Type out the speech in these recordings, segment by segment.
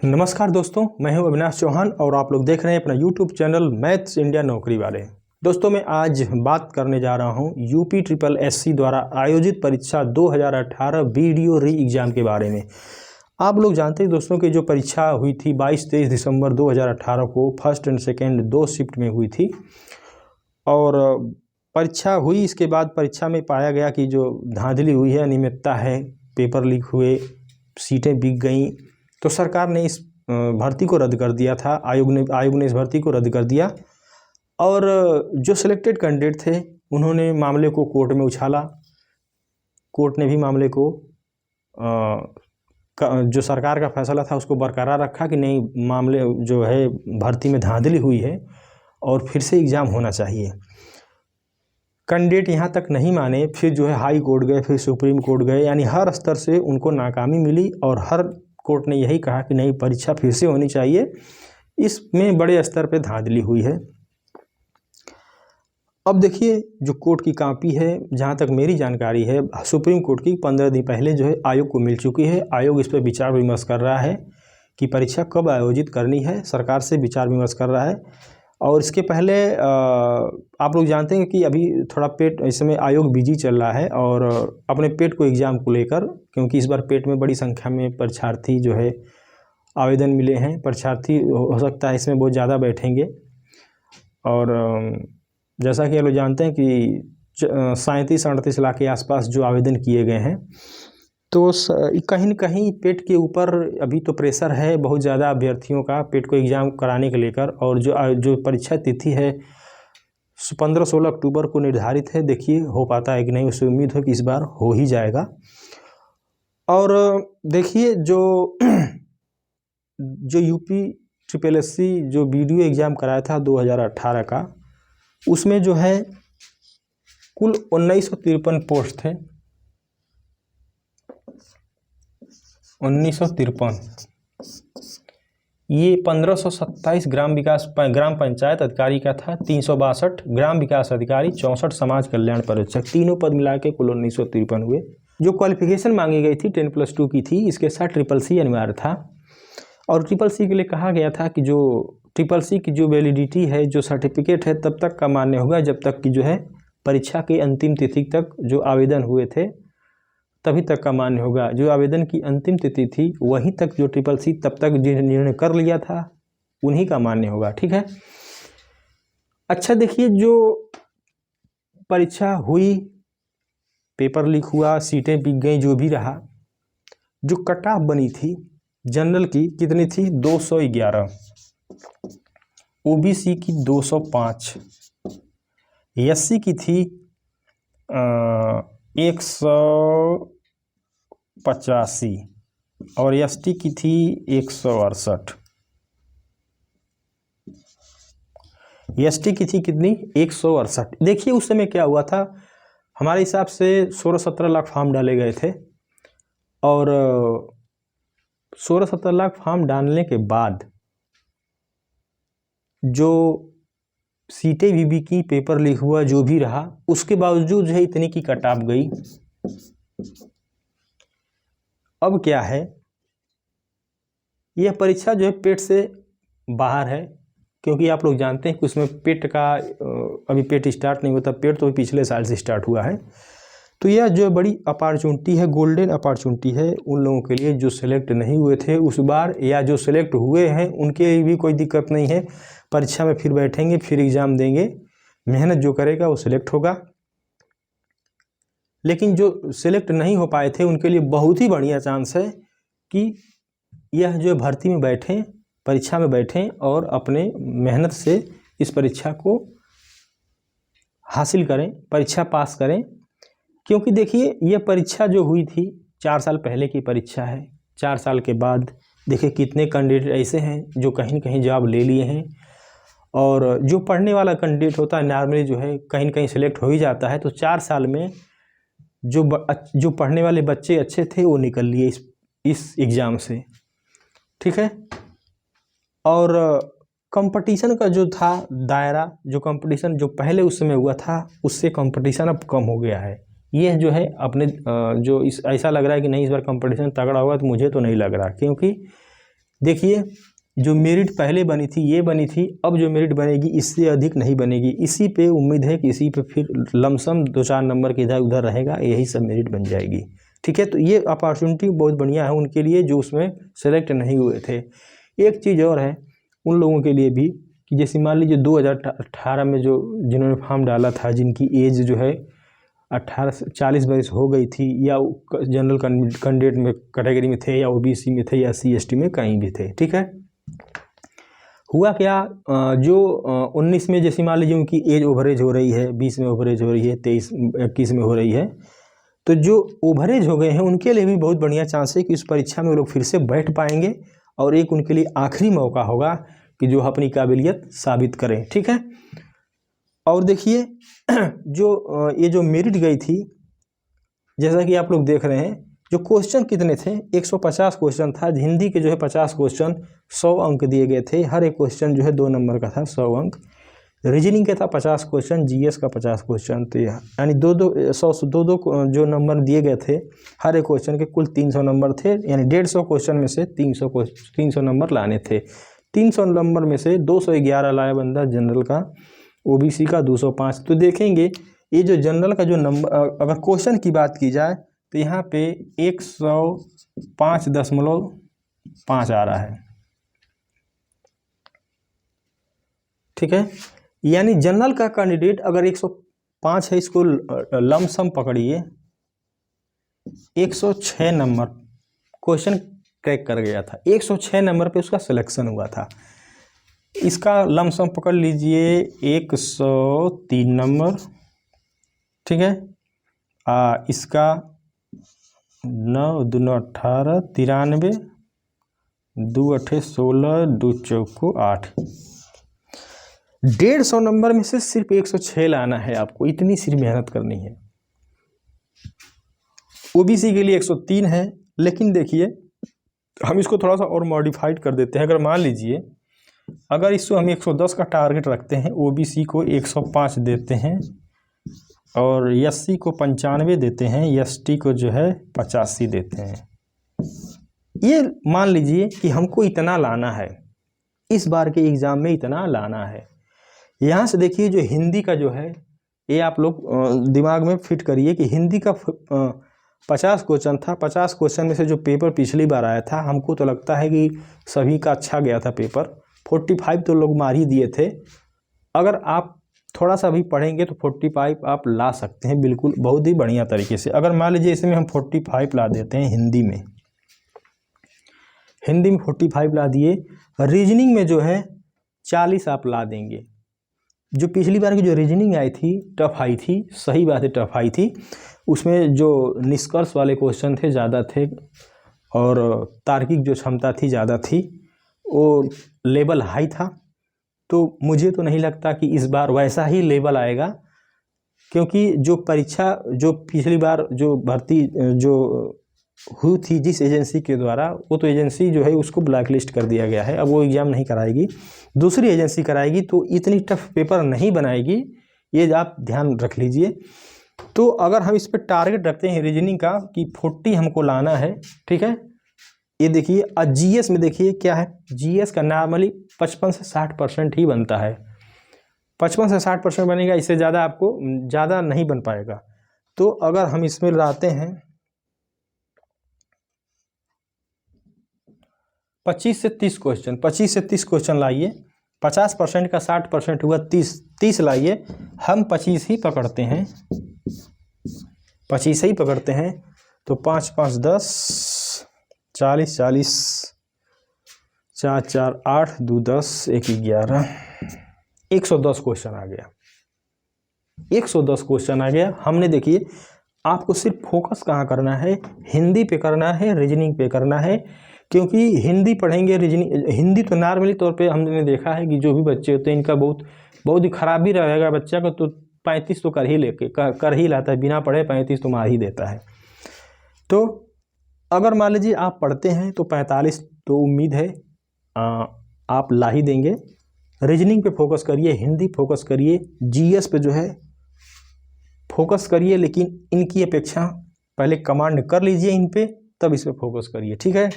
नमस्कार दोस्तों, मैं हूं अविनाश चौहान और आप लोग देख रहे हैं अपना यूट्यूब चैनल मैथ्स इंडिया नौकरी वाले। दोस्तों, मैं आज बात करने जा रहा हूं यूपी ट्रिपल एससी द्वारा आयोजित परीक्षा 2018 वीडियो री एग्ज़ाम के बारे में। आप लोग जानते हैं दोस्तों कि जो परीक्षा हुई थी 22-23 दिसंबर 2018 को फर्स्ट एंड सेकेंड 2 शिफ्ट में हुई थी। और परीक्षा हुई, इसके बाद परीक्षा में पाया गया कि जो धांधली हुई है, अनियमितता है, पेपर लीक हुए, सीटें बिक गई, तो सरकार ने इस भर्ती को रद्द कर दिया था। आयोग ने इस भर्ती को रद्द कर दिया और जो सिलेक्टेड कैंडिडेट थे उन्होंने मामले को कोर्ट में उछाला। कोर्ट ने भी मामले को जो सरकार का फैसला था उसको बरकरार रखा कि नहीं, मामले जो है भर्ती में धांधली हुई है और फिर से एग्ज़ाम होना चाहिए। कैंडिडेट यहाँ तक नहीं माने, फिर जो है हाई कोर्ट गए, फिर सुप्रीम कोर्ट गए, यानी हर स्तर से उनको नाकामी मिली और हर कोर्ट ने यही कहा कि नहीं, परीक्षा फिर से होनी चाहिए। इसमें बड़े स्तर पे धांधली हुई है। अब देखिए, जो कोर्ट की कॉपी है, जहाँ तक मेरी जानकारी है, सुप्रीम कोर्ट की 15 दिन पहले जो है आयोग को मिल चुकी है। आयोग इस पर विचार विमर्श कर रहा है कि परीक्षा कब आयोजित करनी है, सरकार से विचार विमर्श कर रहा है। और इसके पहले आप लोग जानते हैं कि अभी थोड़ा पेट, इस समय आयोग बिजी चल रहा है और अपने पेट को एग्ज़ाम को लेकर, क्योंकि इस बार पेट में बड़ी संख्या में परीक्षार्थी जो है आवेदन मिले हैं। परीक्षार्थी हो सकता है इसमें बहुत ज़्यादा बैठेंगे। और जैसा कि आप लोग जानते हैं कि 37-38 लाख के आसपास जो आवेदन किए गए हैं, तो कहीं न कहीं पेट के ऊपर अभी तो प्रेशर है बहुत ज़्यादा अभ्यर्थियों का पेट को एग्ज़ाम कराने के लेकर। और जो परीक्षा तिथि है 15-16 अक्टूबर को निर्धारित है। देखिए हो पाता है कि नहीं, उससे उम्मीद हो कि इस बार हो ही जाएगा। और देखिए, जो यूपी ट्रिपल एससी जो वीडियो एग्ज़ाम कराया था 2018 का, उसमें जो है कुल 1953 पोस्ट थे। 1953। ये 1527 ग्राम पंचायत अधिकारी का था, 362 ग्राम विकास अधिकारी, 64 समाज कल्याण पर्यवेक्षक, तीनों पद मिला के कुल 1953 हुए। जो क्वालिफिकेशन मांगी गई थी 10+2 की थी। इसके साथ ट्रिपल सी अनिवार्य था। और ट्रिपल सी के लिए कहा गया था कि जो ट्रिपल सी की जो वैलिडिटी है, जो सर्टिफिकेट है, तब तक का मान्य होगा जब तक कि जो है परीक्षा की अंतिम तिथि तक जो आवेदन हुए थे तभी तक का मान्य होगा। जो आवेदन की अंतिम तिथि थी वहीं तक जो ट्रिपल सी तब तक जिन्हें निर्णय कर लिया था उन्हीं का मान्य होगा। ठीक है। अच्छा देखिए, जो परीक्षा हुई, पेपर लीक हुआ, सीटें बिक गई, जो भी रहा, जो कट ऑफ बनी थी जनरल की कितनी थी? 211, ओबीसी की 205, एससी की थी 185 और एसटी की थी 168। एसटी की थी कितनी? 168। देखिए उस समय क्या हुआ था, हमारे हिसाब से 16-17 लाख फॉर्म डाले गए थे और 16-17 लाख फॉर्म डालने के बाद जो सीटें भी बिकी, पेपर लीक हुआ, जो भी रहा, उसके बावजूद जो है इतनी की कट ऑफ गई। अब क्या है, यह परीक्षा जो है पेट से बाहर है, क्योंकि आप लोग जानते हैं कि उसमें पेट का अभी पेट स्टार्ट नहीं होता। पेट तो पिछले साल से स्टार्ट हुआ है। तो यह जो बड़ी अपॉर्चुनिटी है, गोल्डन अपॉर्चुनिटी है उन लोगों के लिए जो सिलेक्ट नहीं हुए थे उस बार, या जो सिलेक्ट हुए हैं उनके लिए भी कोई दिक्कत नहीं है। परीक्षा में फिर बैठेंगे, फिर एग्ज़ाम देंगे, मेहनत जो करेगा वो सिलेक्ट होगा। लेकिन जो सिलेक्ट नहीं हो पाए थे उनके लिए बहुत ही बढ़िया चांस है कि यह जो भर्ती में बैठें, परीक्षा में बैठें और अपने मेहनत से इस परीक्षा को हासिल करें, परीक्षा पास करें। क्योंकि देखिए, यह परीक्षा जो हुई थी 4 साल पहले की परीक्षा है। 4 साल के बाद देखिए कितने कैंडिडेट ऐसे हैं जो कहीं न कहीं जॉब ले लिए हैं। और जो पढ़ने वाला कैंडिडेट होता है नॉर्मली जो है कहीं न कहीं सिलेक्ट हो ही जाता है। तो 4 साल में जो पढ़ने वाले बच्चे अच्छे थे वो निकल लिए इस एग्ज़ाम से। ठीक है। और कंपटीशन का जो था दायरा, जो कंपटीशन जो पहले उस समय हुआ था उससे कंपटीशन अब कम हो गया है। ये जो है अपने जो ऐसा लग रहा है कि नहीं इस बार कंपटीशन तगड़ा होगा, तो मुझे तो नहीं लग रहा, क्योंकि देखिए जो मेरिट पहले बनी थी ये बनी थी, अब जो मेरिट बनेगी इससे अधिक नहीं बनेगी। इसी पे उम्मीद है कि इसी पे फिर लमसम 2-4 नंबर के इधर उधर रहेगा, यही सब मेरिट बन जाएगी। ठीक है, तो ये अपॉर्चुनिटी बहुत बढ़िया है उनके लिए जो उसमें सेलेक्ट नहीं हुए थे। एक चीज़ और है उन लोगों के लिए भी कि जैसे मान लीजिए 2018 में जो जिन्होंने फॉर्म डाला था, जिनकी एज जो है 18 से 40 वर्ष हो गई थी, या जनरल कैंडिडेट में कैटेगरी में थे, या ओबीसी में थे, या SC/ST में कहीं भी थे। ठीक है, हुआ क्या, जो 19 में जैसे मान लीजिए उनकी एज ओवरेज हो रही है, 20 में ओवरेज हो रही है, 23-21 में हो रही है, तो जो ओवरेज हो गए हैं उनके लिए भी बहुत बढ़िया चांस है कि उस परीक्षा में वो लोग फिर से बैठ पाएंगे, और एक उनके लिए आखिरी मौका होगा कि जो अपनी काबिलियत साबित करें। ठीक है, और देखिए जो ये जो मेरिट गई थी, जैसा कि आप लोग देख रहे हैं, जो क्वेश्चन कितने थे, 150 क्वेश्चन था। हिंदी के जो है 50 क्वेश्चन, 100 अंक दिए गए थे। हर एक क्वेश्चन जो है 2 नंबर का था, 100 अंक। रीजनिंग का था 50 क्वेश्चन, GS का 50 क्वेश्चन। तो यानी 2-2 जो नंबर दिए गए थे हर एक क्वेश्चन के, कुल 300 नंबर थे। यानी 150 क्वेश्चन में से 300 नंबर लाने थे। 300 नंबर में से 211 लाया बंदा जनरल का, OBC का 205। तो देखेंगे ये जो जनरल का जो नंबर, अगर क्वेश्चन की बात की जाए तो यहाँ पे 105.5 आ रहा है। ठीक है, यानी जनरल का कैंडिडेट अगर 105 है, इसको लमसम पकड़िए, 106 नंबर क्वेश्चन क्रैक कर गया था, 106 नंबर पे उसका सिलेक्शन हुआ था। इसका लमसम पकड़ लीजिए 103 नंबर। ठीक है, इसका 9 दूना 18, 93, 2 8 16, 2 4 8, 150 नंबर में से सिर्फ 106 लाना है आपको, इतनी सिर्फ मेहनत करनी है। OBC के लिए 103 है, लेकिन देखिए हम इसको थोड़ा सा और मॉडिफाइड कर देते हैं। अगर मान लीजिए अगर इसको हम 110 का टारगेट रखते हैं, OBC को 105 देते हैं, और SC को 95 देते हैं, ST को जो है 85 देते हैं। ये मान लीजिए कि हमको इतना लाना है, इस बार के एग्ज़ाम में इतना लाना है। यहाँ से देखिए जो हिंदी का जो है, ये आप लोग दिमाग में फिट करिए कि हिंदी का 50 क्वेश्चन था। 50 क्वेश्चन में से जो पेपर पिछली बार आया था, हमको तो लगता है कि सभी का अच्छा गया था पेपर। 45 तो लोग मार ही दिए थे। अगर आप थोड़ा सा भी पढ़ेंगे तो 45 आप ला सकते हैं, बिल्कुल बहुत ही बढ़िया तरीके से। अगर मान लीजिए इसमें हम 45 ला देते हैं हिंदी में 45 ला दिए, रीजनिंग में जो है 40 आप ला देंगे। जो पिछली बार की जो रीजनिंग आई थी, टफ आई थी, सही बात है टफ आई थी, उसमें जो निष्कर्ष वाले क्वेश्चन थे ज़्यादा थे, और तार्किक जो क्षमता थी ज़्यादा थी, वो लेवल हाई था। तो मुझे तो नहीं लगता कि इस बार वैसा ही लेवल आएगा, क्योंकि जो परीक्षा जो पिछली बार जो भर्ती जो हुई थी जिस एजेंसी के द्वारा, वो तो एजेंसी जो है उसको ब्लैक लिस्ट कर दिया गया है। अब वो एग्ज़ाम नहीं कराएगी, दूसरी एजेंसी कराएगी, तो इतनी टफ पेपर नहीं बनाएगी, ये आप ध्यान रख लीजिए। तो अगर हम इस पर टारगेट रखते हैं रीजनिंग का कि 40 हमको लाना है, ठीक है, ये देखिए। और GS में देखिए क्या है, GS का नॉर्मली 55 से 60% ही बनता है, 55 से 60% बनेगा, इससे ज़्यादा आपको ज़्यादा नहीं बन पाएगा। तो अगर हम इसमें लाते हैं 25 से 30 क्वेश्चन, 25 से 30 क्वेश्चन लाइए, 50% का 60% हुआ 30 लाइए। हम 25 ही पकड़ते हैं, 25 ही पकड़ते हैं। तो 5 5 10 40 40, 4 4 8, 2 10, 1 11, 110 क्वेश्चन आ गया, 110 क्वेश्चन आ गया। हमने देखिए आपको सिर्फ फोकस कहाँ करना है, हिंदी पे करना है, रीजनिंग पे करना है। क्योंकि हिंदी पढ़ेंगे, रीजनिंग, हिंदी तो नॉर्मली तौर पे हमने देखा है कि जो भी बच्चे होते हैं इनका बहुत ही ख़राब भी रहेगा बच्चा का, तो 35 तो कर ही लाता है, बिना पढ़े 35 तो मार ही देता है। तो अगर मान लीजिए आप पढ़ते हैं तो 45 तो उम्मीद है आप ला ही देंगे। रीजनिंग पे फोकस करिए, हिंदी फोकस करिए, GS पे जो है फोकस करिए, लेकिन इनकी अपेक्षा पहले कमांड कर लीजिए इन पे, तब इस पे फोकस करिए, ठीक है।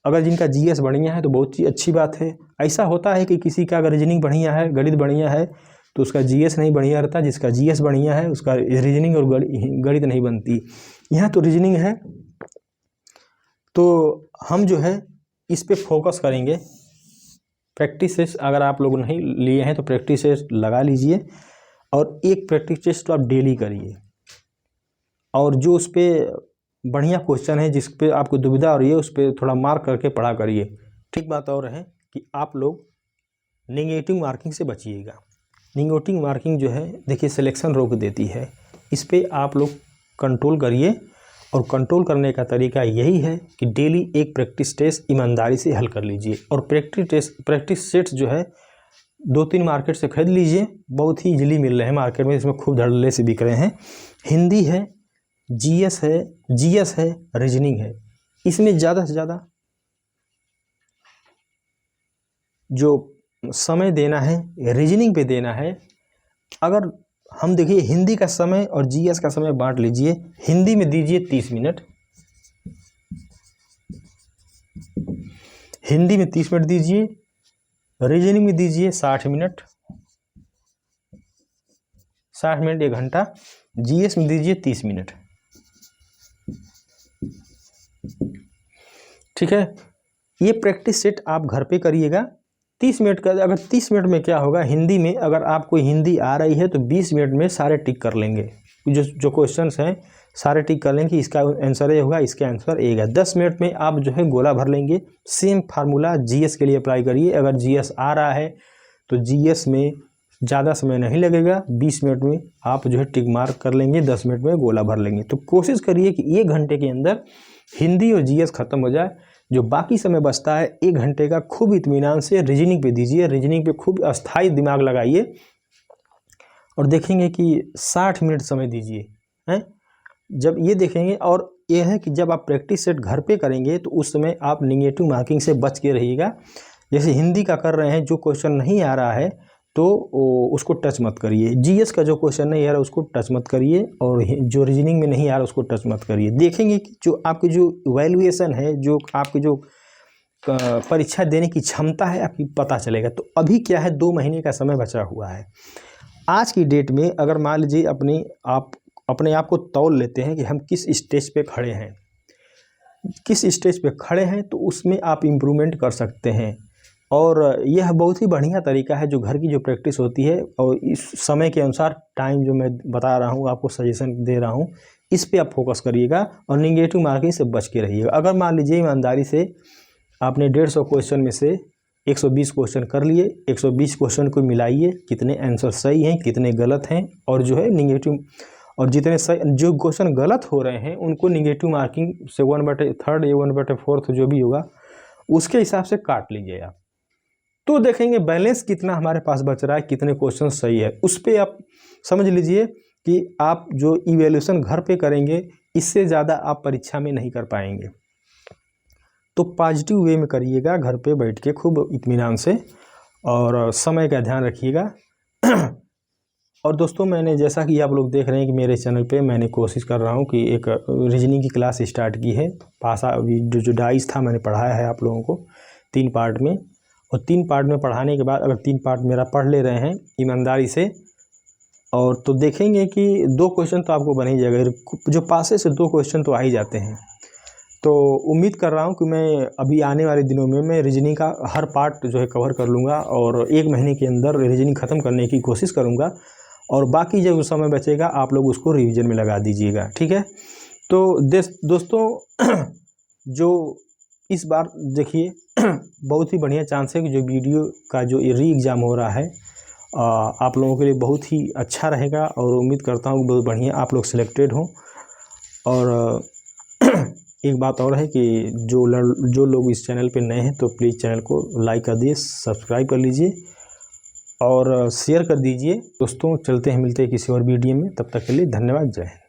अगर जिनका जीएस बढ़िया है तो बहुत ही अच्छी बात है। ऐसा होता है कि किसी का अगर रीजनिंग बढ़िया है, गणित बढ़िया है, तो उसका जीएस नहीं बढ़िया रहता, जिसका जीएस बढ़िया है उसका रीजनिंग और गणित नहीं बनती। यहाँ तो रीजनिंग है, तो हम जो है इस पे फोकस करेंगे। प्रैक्टिस टेस्ट अगर आप लोग नहीं लिए हैं तो प्रैक्टिस टेस्ट लगा लीजिए, और एक प्रैक्टिस टेस्ट तो आप डेली करिए, और जो उस पर बढ़िया क्वेश्चन है जिस पे आपको दुविधा हो रही है उस पर थोड़ा मार्क करके पढ़ा करिए। ठीक बात और है कि आप लोग नेगेटिव मार्किंग से बचिएगा। नेगेटिव मार्किंग जो है देखिए सिलेक्शन रोक देती है, इस पर आप लोग कंट्रोल करिए, और कंट्रोल करने का तरीका यही है कि डेली एक प्रैक्टिस टेस्ट ईमानदारी से हल कर लीजिए। और प्रैक्टिस सेट्स जो है 2-3 मार्केट से खरीद लीजिए, बहुत ही इजीली मिल रहे हैं मार्केट में, इसमें खूब धड़ल्ले से बिक रहे हैं। हिंदी है, जीएस है, रीजनिंग है, इसमें ज़्यादा से ज़्यादा जो समय देना है रीजनिंग पे देना है। अगर हम देखिए हिंदी का समय और जीएस का समय बांट लीजिए। हिंदी में दीजिए 30 मिनट, हिंदी में 30 मिनट दीजिए, रीजनिंग में दीजिए 60 मिनट, 60 मिनट 1 घंटा, जीएस में दीजिए 30 मिनट। ठीक है, ये प्रैक्टिस सेट आप घर पे करिएगा 30 मिनट का। अगर 30 मिनट में क्या होगा, हिंदी में अगर आपको हिंदी आ रही है तो 20 मिनट में सारे टिक कर लेंगे, जो क्वेश्चंस हैं सारे टिक कर लेंगे, इसका आंसर ए होगा, इसका आंसर ए है। 10 मिनट में आप जो है गोला भर लेंगे। सेम फार्मूला जीएस के लिए अप्लाई करिए। अगर जीएस आ रहा है तो जीएस में ज़्यादा समय नहीं लगेगा, 20 मिनट में आप जो है टिक मार्क कर लेंगे, 10 मिनट में गोला भर लेंगे। तो कोशिश करिए कि 1 घंटे के अंदर हिंदी और जीएस खत्म हो जाए। जो बाकी समय बचता है 1 घंटे का खूब इत्मीनान से रीजनिंग पे दीजिए। रीजनिंग पे खूब अस्थाई दिमाग लगाइए, और देखेंगे कि 60 मिनट समय दीजिए हैं। जब ये देखेंगे, और ये है कि जब आप प्रैक्टिस सेट घर पे करेंगे तो उस समय आप निगेटिव मार्किंग से बच के रहिएगा। जैसे हिंदी का कर रहे हैं, जो क्वेश्चन नहीं आ रहा है तो उसको टच मत करिए। जीएस का जो क्वेश्चन नहीं आ रहा उसको टच मत करिए, और जो रीजनिंग में नहीं आ रहा उसको टच मत करिए। देखेंगे कि जो आपकी जो वैल्यूएशन है, जो आपकी जो परीक्षा देने की क्षमता है आपकी पता चलेगा। तो अभी क्या है, 2 महीने का समय बचा हुआ है। आज की डेट में अगर मान लीजिए अपने आप को तौल लेते हैं कि हम किस स्टेज पे खड़े हैं, तो उसमें आप इम्प्रूवमेंट कर सकते हैं। और यह बहुत ही बढ़िया तरीका है जो घर की जो प्रैक्टिस होती है, और इस समय के अनुसार टाइम जो मैं बता रहा हूँ, आपको सजेशन दे रहा हूँ, इस पे आप फोकस करिएगा और निगेटिव मार्किंग से बच के रहिएगा। अगर मान लीजिए ईमानदारी से आपने 150 क्वेश्चन में से 120 क्वेश्चन कर लिए, 120 क्वेश्चन को मिलाइए, कितने आंसर सही हैं, कितने गलत हैं, और जो है निगेटिव, और जितने सही जो क्वेश्चन गलत हो रहे हैं उनको निगेटिव मार्किंग से 1/3 या 1/4 जो भी होगा उसके हिसाब से काट लीजिए आप। तो देखेंगे बैलेंस कितना हमारे पास बच रहा है, कितने क्वेश्चन सही है, उस पर आप समझ लीजिए कि आप जो इवैल्यूएशन घर पे करेंगे इससे ज़्यादा आप परीक्षा में नहीं कर पाएंगे। तो पॉजिटिव वे में करिएगा, घर पे बैठ के खूब इत्मीनान से, और समय का ध्यान रखिएगा। और दोस्तों, मैंने जैसा कि आप लोग देख रहे हैं कि मेरे चैनल पे मैंने कोशिश कर रहा हूँ कि एक रीजनिंग की क्लास स्टार्ट की है। पासा जो डाइस था मैंने पढ़ाया है आप लोगों को 3 पार्ट में, और 3 पार्ट में पढ़ाने के बाद अगर 3 पार्ट मेरा पढ़ ले रहे हैं ईमानदारी से, और तो देखेंगे कि 2 क्वेश्चन तो आपको बन ही जाएगा। जो पासे से 2 क्वेश्चन तो आ ही जाते हैं। तो उम्मीद कर रहा हूँ कि मैं अभी आने वाले दिनों में मैं रीजनिंग का हर पार्ट जो है कवर कर लूँगा, और 1 महीने के अंदर रीजनिंग ख़त्म करने की कोशिश करूँगा, और बाकी जो समय बचेगा आप लोग उसको रिवीजन में लगा दीजिएगा। ठीक है, तो दोस्तों जो इस बार देखिए बहुत ही बढ़िया चांस है कि जो वीडियो का जो री एग्ज़ाम हो रहा है आप लोगों के लिए बहुत ही अच्छा रहेगा, और उम्मीद करता हूँ बहुत बढ़िया आप लोग सिलेक्टेड हों। और एक बात और है कि जो लोग इस चैनल पे नए हैं तो प्लीज़ चैनल को लाइक कर दिए, सब्सक्राइब कर लीजिए और शेयर कर दीजिए। दोस्तों चलते हैं, मिलते हैं किसी और वीडियो में, तब तक के लिए धन्यवाद, जय हिंद।